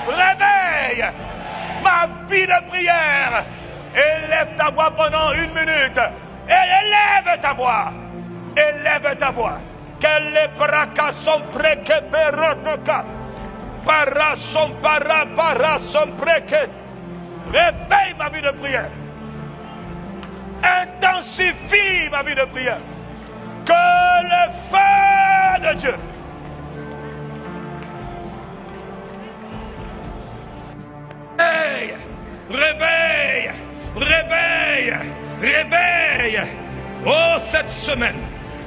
Réveille ma vie de prière. Élève ta voix pendant 1 minute. Et élève ta voix. Élève ta voix. Quel est braca son preke perotoka. Para son preke. Réveille ma vie de prière. Intensifie ma vie de prière. Que le feu de Dieu réveille, réveille, réveille. Oh, cette semaine,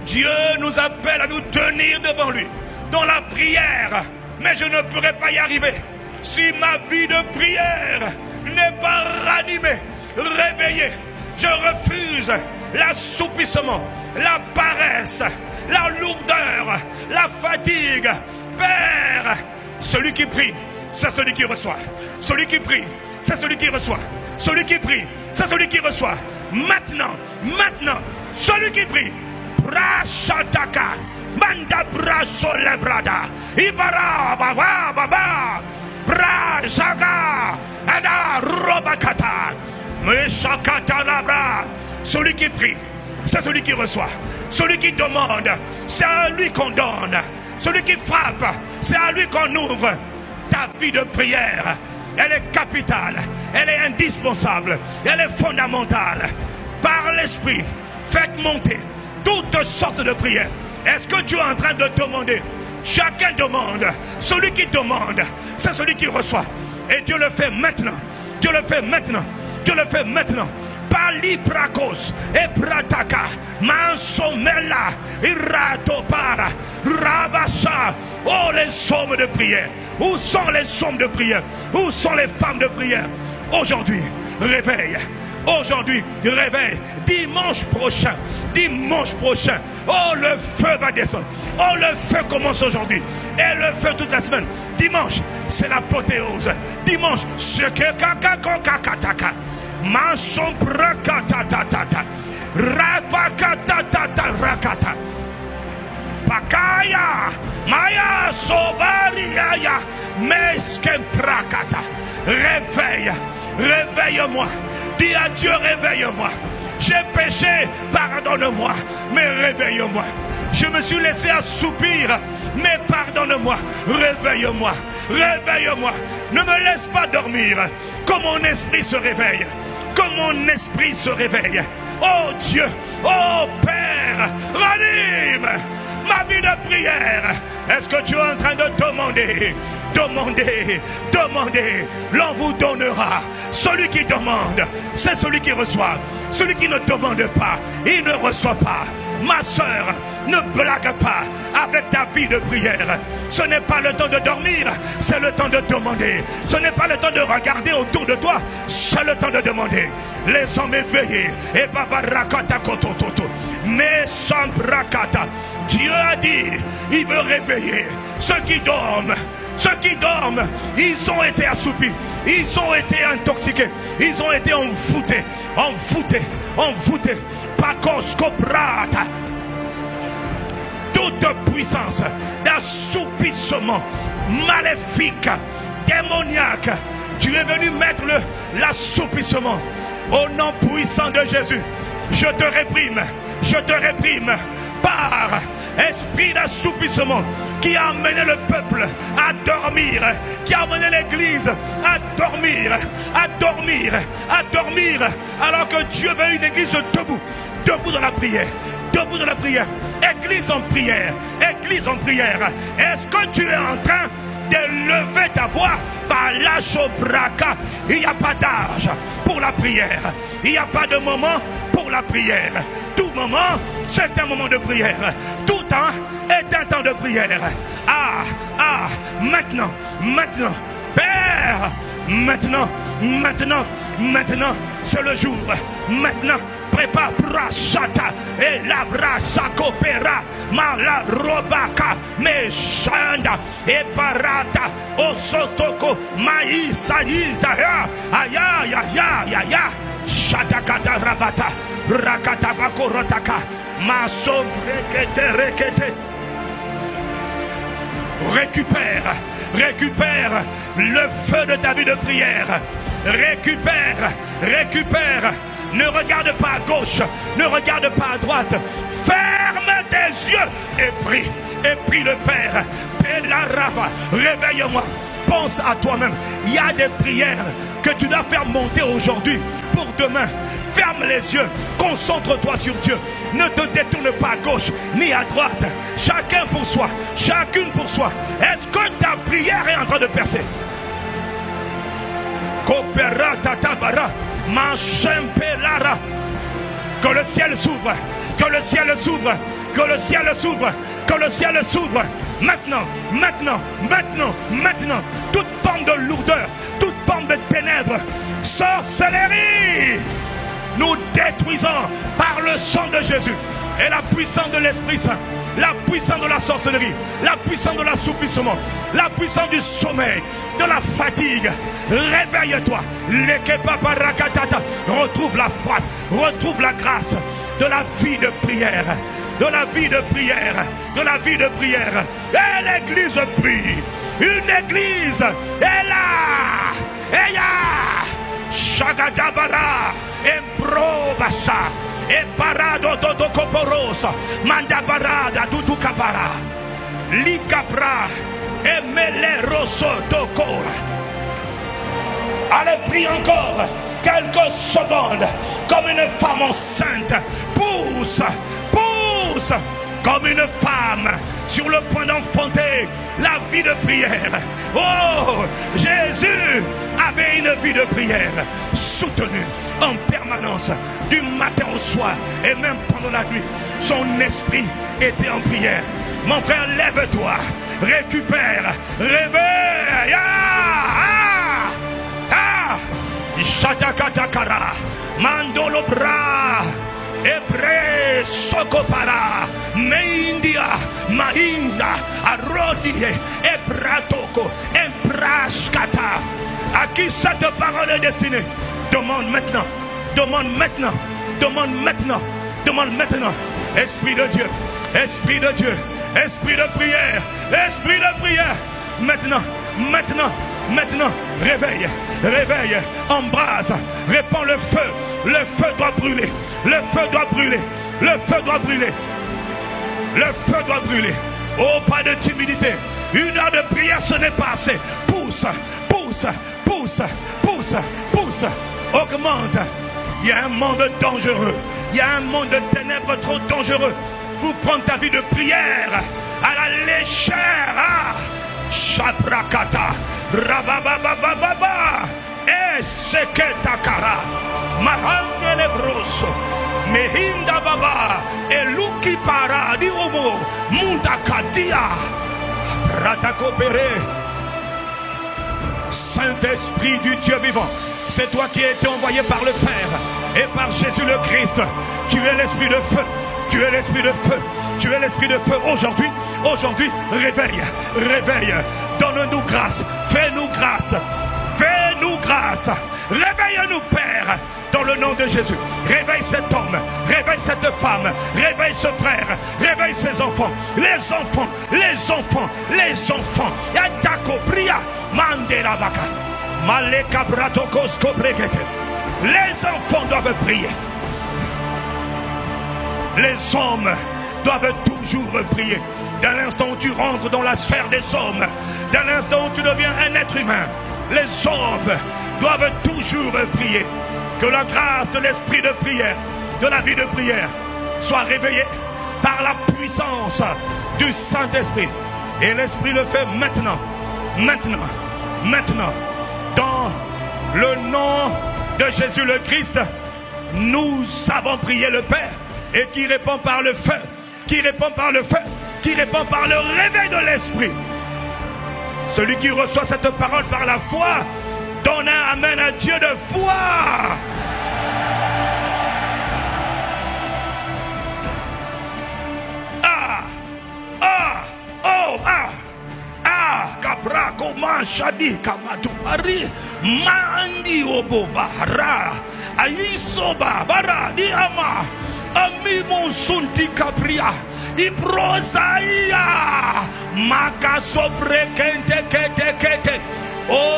Dieu nous appelle à nous tenir devant lui dans la prière. Mais je ne pourrai pas y arriver si ma vie de prière n'est pas ranimée, réveillée. Je refuse l'assoupissement, la paresse, la lourdeur, la fatigue. Père, celui qui prie, c'est celui qui reçoit. Celui qui prie, c'est celui qui reçoit. Celui qui prie, c'est celui qui reçoit. Maintenant, celui qui prie. Brashataka, manda braso lebrada, ibara baba baba, brajaga, ada robakata, meshakata labra. Celui qui prie, c'est celui qui reçoit. Celui qui demande, c'est à lui qu'on donne. Celui qui frappe, c'est à lui qu'on ouvre. Ta vie de prière, elle est capitale, elle est indispensable, elle est fondamentale. Par l'esprit, faites monter toutes sortes de prières. Est-ce que tu es en train de demander? Chacun demande. Celui qui demande, c'est celui qui reçoit. Et Dieu le fait maintenant. Dieu le fait maintenant. Dieu le fait maintenant. Pali prakos et prataka mansomela iratopara rabasha. Oh, les sommes de prière. Où sont les sommes de prière? Où sont les femmes de prière? Aujourd'hui, réveille. Aujourd'hui, réveille. Dimanche prochain. Oh, le feu va descendre. Oh, le feu commence aujourd'hui. Et le feu toute la semaine. Dimanche, c'est l'apothéose. Dimanche, ce que kakakokakataka. Manson prakatatata. Rapakatatata rakata. Pakaya. Maya sobariaya. Mesken prakata. Réveille. Réveille-moi. Dis à Dieu, réveille-moi. J'ai péché, pardonne-moi, mais réveille-moi. Je me suis laissé assoupir, mais pardonne-moi, réveille-moi, réveille-moi. Ne me laisse pas dormir, que mon esprit se réveille, que mon esprit se réveille. Oh Dieu, oh Père, ranime ma vie de prière. Est-ce que tu es en train de demander? Demandez, l'on vous donnera. Celui qui demande, c'est celui qui reçoit. Celui qui ne demande pas, il ne reçoit pas. Ma soeur, ne blague pas avec ta vie de prière. Ce n'est pas le temps de dormir, c'est le temps de demander. Ce n'est pas le temps de regarder autour de toi, c'est le temps de demander. Les hommes éveillés, et Baba Rakata Kotototo, mais sans Rakata. Dieu a dit, il veut réveiller ceux qui dorment. Ceux qui dorment, ils ont été assoupis, ils ont été intoxiqués, ils ont été envoûtés. Pakos kobrata. Toute puissance d'assoupissement maléfique, démoniaque, tu es venu mettre l'assoupissement au nom puissant de Jésus. Je te réprime par esprit d'assoupissement qui a amené le peuple à dormir, qui a amené l'église à dormir, alors que Dieu veut une église debout dans la prière, église en prière. Est-ce que tu es en train de lever ta voix? Il n'y a pas d'âge pour la prière, il n'y a pas de moment pour la prière. Tout moment, c'est un moment de prière. Tout temps est un temps de prière. Maintenant, Père, maintenant, c'est le jour. Maintenant, prépare brachata et la brachaco pera, mala robaka, meshanda et parata, osotoko, maïsa yita, ya, shatakata rabata, rakata bakorotaka, masom rekete. Récupère Récupère le feu de ta vie de prière. Récupère, récupère. Ne regarde pas à gauche, ne regarde pas à droite. Ferme tes yeux et prie le Père. Pélarava, réveille-moi. Pense à toi-même. Il y a des prières que tu dois faire monter aujourd'hui pour demain. Ferme les yeux, concentre-toi sur Dieu. Ne te détourne pas à gauche ni à droite. Chacun pour soi, chacune pour soi. Est-ce que ta prière est en train de percer? Que le ciel s'ouvre, que le ciel s'ouvre, que le ciel s'ouvre, que le ciel s'ouvre. Maintenant, maintenant, maintenant, maintenant. Toute forme de lourdeur, toute forme de ténèbres, sorcellerie, nous détruisons par le sang de Jésus et la puissance de l'Esprit Saint, la puissance de la sorcellerie, la puissance de l'assouplissement, la puissance du sommeil, de la fatigue. Réveille-toi. Retrouve la foi, retrouve la grâce de la vie de prière, de la vie de prière, de la vie de prière. Et l'église prie. Une église est là. Et là. Shagadabara. Emprobasha. E parado dodo coporosa. Mandabarada duducabara. Likabra. Et mele rosso tocora. Allez, prie encore quelques secondes. Comme une femme enceinte. Pousse, pousse. Comme une femme sur le point d'enfanter la vie de prière. Oh, Jésus avait une vie de prière soutenue en permanence du matin au soir et même pendant la nuit. Son esprit était en prière. Mon frère, lève-toi, récupère, réveille. Shadakatakara, Mandolo bra, Ebre Sokopara, Meindia, Mahinda, Arodie, Ebratoko, Embraskata. À qui cette parole est destinée? Demande maintenant, demande maintenant, demande maintenant, demande maintenant. Esprit de Dieu, Esprit de Dieu, Esprit de prière, Esprit de prière. Maintenant, maintenant, maintenant, réveille, réveille, embrase, répands le feu doit brûler, le feu doit brûler, le feu doit brûler, le feu doit brûler. Oh, pas de timidité, une heure de prière ce n'est pas assez. Pousse, pousse, pousse, pousse, pousse, augmente. Il y a un monde dangereux, il y a un monde de ténèbres trop dangereux pour prendre ta vie de prière à la légère. Ah. Shabrakata, Rabababababa, Eseketakara, Mahangele Broso, Mehinda Baba, Eluki Para, Diomo, Mundakadia, Ratakopere. Saint-Esprit du Dieu vivant, c'est toi qui as été envoyé par le Père et par Jésus le Christ. Tu es l'esprit de feu, tu es l'esprit de feu. Tu es l'esprit de feu aujourd'hui, aujourd'hui, réveille, réveille, donne-nous grâce, fais-nous grâce, fais-nous grâce, réveille-nous Père, dans le nom de Jésus, réveille cet homme, réveille cette femme, réveille ce frère, réveille ses enfants, les enfants, les enfants, les enfants, Yatako Bria, Mandela Baka, Maleka Bratokosko Brekete, les enfants doivent prier, les hommes doivent toujours prier. Dès l'instant où tu rentres dans la sphère des hommes, dès l'instant où tu deviens un être humain, les hommes doivent toujours prier. Que la grâce de l'esprit de prière, de la vie de prière, soit réveillée par la puissance du Saint-Esprit. Et l'Esprit le fait maintenant, maintenant, maintenant. Dans le nom de Jésus le Christ, nous avons prié le Père et qui répond par le feu. Qui répond par le feu, qui répond par le réveil de l'esprit. Celui qui reçoit cette parole par la foi, donne un amen à Dieu de foi. Ah, ah, oh, ah, ah, Cabraco, Manchadi, Kamatu, Ari, Mandi, Obobara, Aisoba, Bara, Diama. Ami mon sunti cabria, Ibrosaia. Makasobre kente kete kete. Oh.